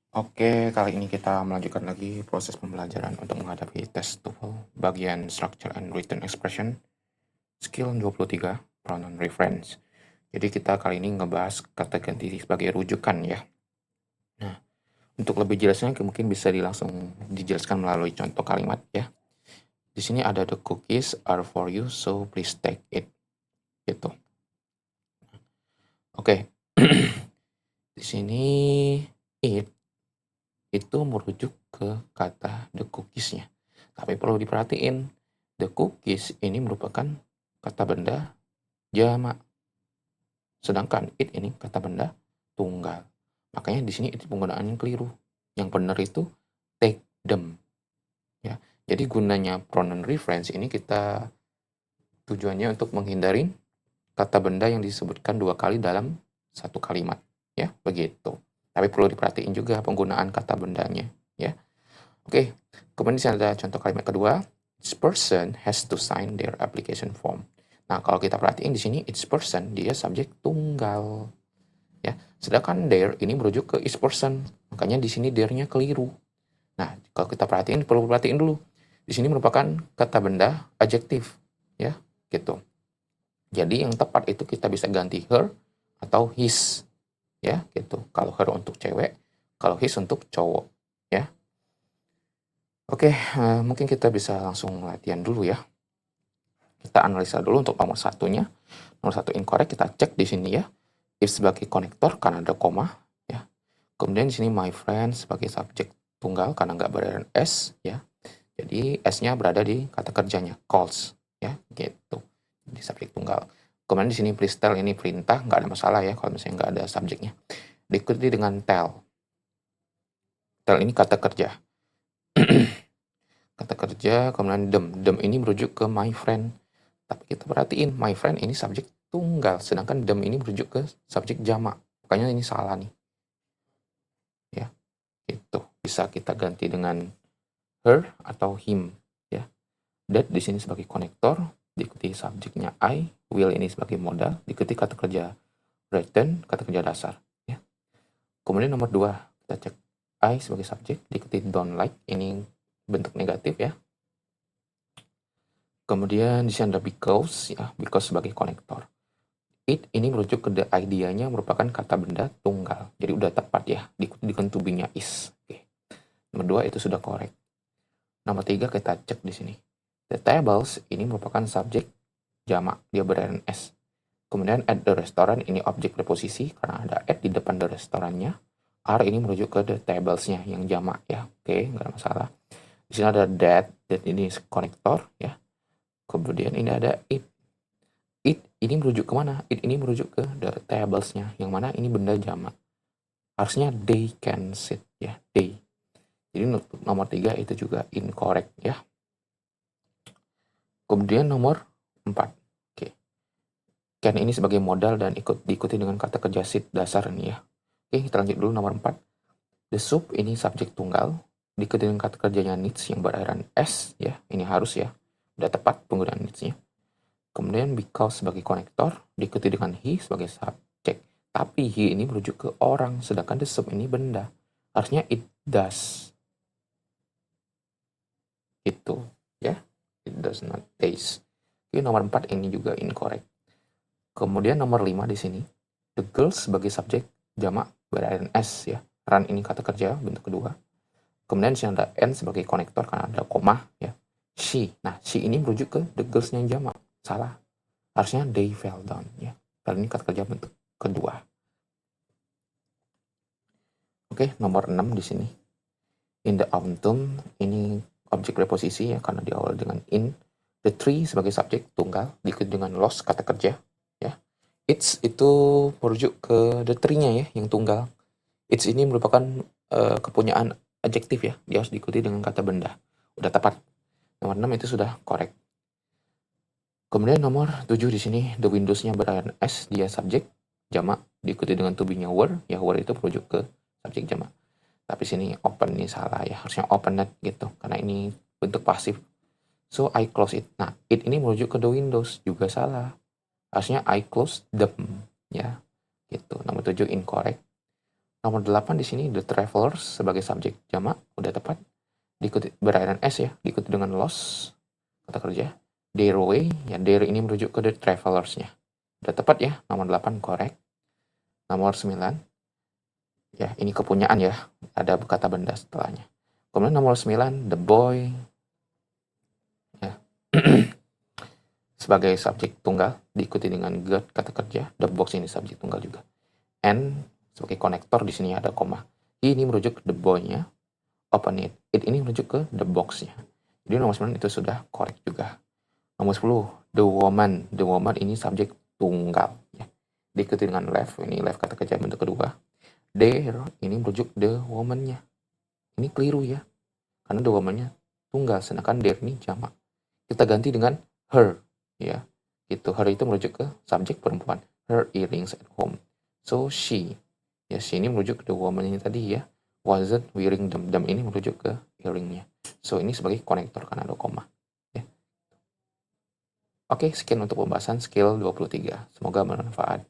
Oke, kali ini kita melanjutkan lagi proses pembelajaran untuk menghadapi tes TOEFL bagian Structure and Written Expression, skill 23, pronoun reference. Jadi kita kali ini ngebahas kata ganti sebagai rujukan ya. Nah, untuk lebih jelasnya mungkin bisa langsung dijelaskan melalui contoh kalimat ya. Di sini ada the cookies are for you, so please take it. Gitu. Oke. Di sini it itu merujuk ke kata the cookies-nya. Tapi perlu diperhatiin, the cookies ini merupakan kata benda jamak. Sedangkan it ini kata benda tunggal. Makanya di sini itu penggunaannya keliru. Yang benar itu take them. Ya. Jadi gunanya pronoun reference ini kita tujuannya untuk menghindari kata benda yang disebutkan dua kali dalam satu kalimat. Ya, begitu. Tapi perlu diperhatiin juga penggunaan kata bendanya. Ya. Oke, kemudian di sini ada contoh kalimat kedua. Each person has to sign their application form. Nah, kalau kita perhatiin di sini each person dia subjek tunggal. Ya, sedangkan their ini merujuk ke each person. Makanya di sini their-nya keliru. Nah, kalau kita perhatiin perlu perhatiin dulu. Di sini merupakan kata benda adjektif, ya, gitu. Jadi yang tepat itu kita bisa ganti her atau his, ya, gitu. Kalau her untuk cewek, kalau his untuk cowok, ya. Oke, mungkin kita bisa langsung latihan dulu ya. Kita analisa dulu untuk nomor satunya. Nomor satu incorrect, kita cek di sini ya. If sebagai konektor karena ada koma, ya. Kemudian di sini my friend sebagai subjek tunggal karena nggak berada s, ya. Jadi s-nya berada di kata kerjanya, calls, ya, gitu. Di subjek tunggal. Kemudian di sini please tell ini perintah, nggak ada masalah ya kalau misalnya nggak ada subjeknya. Diikuti dengan tell. Tell ini kata kerja. Kata kerja, kemudian them ini merujuk ke my friend. Tapi kita perhatiin, my friend ini subjek tunggal, sedangkan them ini merujuk ke subjek jamak. Makanya ini salah nih. Ya, itu bisa kita ganti dengan her atau him. Ya, that di sini sebagai konektor, diikuti subjeknya I, will ini sebagai modal, diikuti kata kerja written, kata kerja dasar. Ya. Kemudian nomor 2, kita cek I sebagai subjek, diikuti don't like, ini bentuk negatif ya. Kemudian di sini ada because, ya, because sebagai konektor. It ini merujuk ke the idea-nya merupakan kata benda tunggal. Jadi udah tepat ya, diikuti to be-nya is. Oke. Nomor 2 itu sudah correct. Nomor 3 kita cek di sini. The tables ini merupakan subjek jamak, dia berada s. Kemudian at the restaurant ini objek preposisi karena ada at di depan the restaurantnya. R ini merujuk ke the tables-nya yang jamak ya. Oke, nggak ada masalah. Di sini ada that ini konektor ya. Kemudian ini ada it. It ini merujuk ke mana? It ini merujuk ke the tables-nya, yang mana ini benda jamak. Harusnya they can sit ya, they. Jadi nomor 3 itu juga incorrect ya. Kemudian nomor 4. Oke. Can ini sebagai modal dan diikuti dengan kata kerja sit dasar ini ya. Oke, kita lanjut dulu nomor 4. The soup ini subjek tunggal, diikuti dengan kata kerjanya needs yang berakhiran s ya. Ini harus ya. Udah tepat penggunaan needs-nya. Kemudian because sebagai konektor, diikuti dengan he sebagai subjek. Tapi he ini merujuk ke orang, sedangkan the soup ini benda. Harusnya it does. Itu, ya. It does not taste. Oke, nomor 4 ini juga incorrect. Kemudian nomor 5 di sini, the girls sebagai subjek jamak berakhiran s ya. Run ini kata kerja bentuk kedua. Kemudian di sini ada n sebagai konektor karena ada koma ya. She. Nah, she ini merujuk ke the girls yang jamak. Salah. Harusnya they fell down ya. Kali ini kata kerja bentuk kedua. Oke, nomor 6 di sini. In the autumn ini objek preposisi ya karena diawali dengan in. The tree sebagai subjek tunggal diikuti dengan lost kata kerja ya. It's itu merujuk ke the tree-nya ya yang tunggal. It's ini merupakan kepunyaan adjektif ya. Dia harus diikuti dengan kata benda. Udah tepat. Nomor 6 itu sudah correct. Kemudian nomor 7 di sini the windows-nya berakhiran s, dia subjek jamak diikuti dengan to be-nya were. Ya were itu merujuk ke subjek jamak. Tapi sini open ini salah ya. Harusnya opened gitu karena ini bentuk pasif. So I close it. Nah, it ini merujuk ke the windows juga salah. Harusnya I close them ya. Gitu. Nomor 7 incorrect. Nomor 8 di sini the travelers sebagai subjek jamak udah tepat. Diikuti berakhir S ya, diikuti dengan lost kata kerja. Their way, ya their ini merujuk ke the travelers-nya. Udah tepat ya, nomor 8 correct. Nomor 9, ya ini kepunyaan ya, ada kata benda setelahnya. Kemudian nomor 9, the boy, ya. Sebagai subjek tunggal, diikuti dengan get kata kerja. The box ini subjek tunggal juga. And sebagai konektor di sini ada koma. Ini merujuk ke the boy-nya. Open it. It ini merujuk ke the box-nya. Jadi nomor 9 itu sudah correct juga. Nomor 10, the woman. The woman ini subjek tunggal. Ya. Diikuti dengan left. Ini left kata kerja bentuk kedua. There ini merujuk the woman-nya. Ini keliru ya. Karena the woman-nya tunggal. Sedangkan there ini jamak. Kita ganti dengan her. Ya. Itu her itu merujuk ke subjek perempuan. Her earrings at home. So she. Ya, she ini merujuk ke the woman ini tadi ya. Wasn't wearing them. Them ini merujuk ke earring-nya. So ini sebagai konektor karena ada koma. Ya. Oke, sekian untuk pembahasan skill 23. Semoga bermanfaat.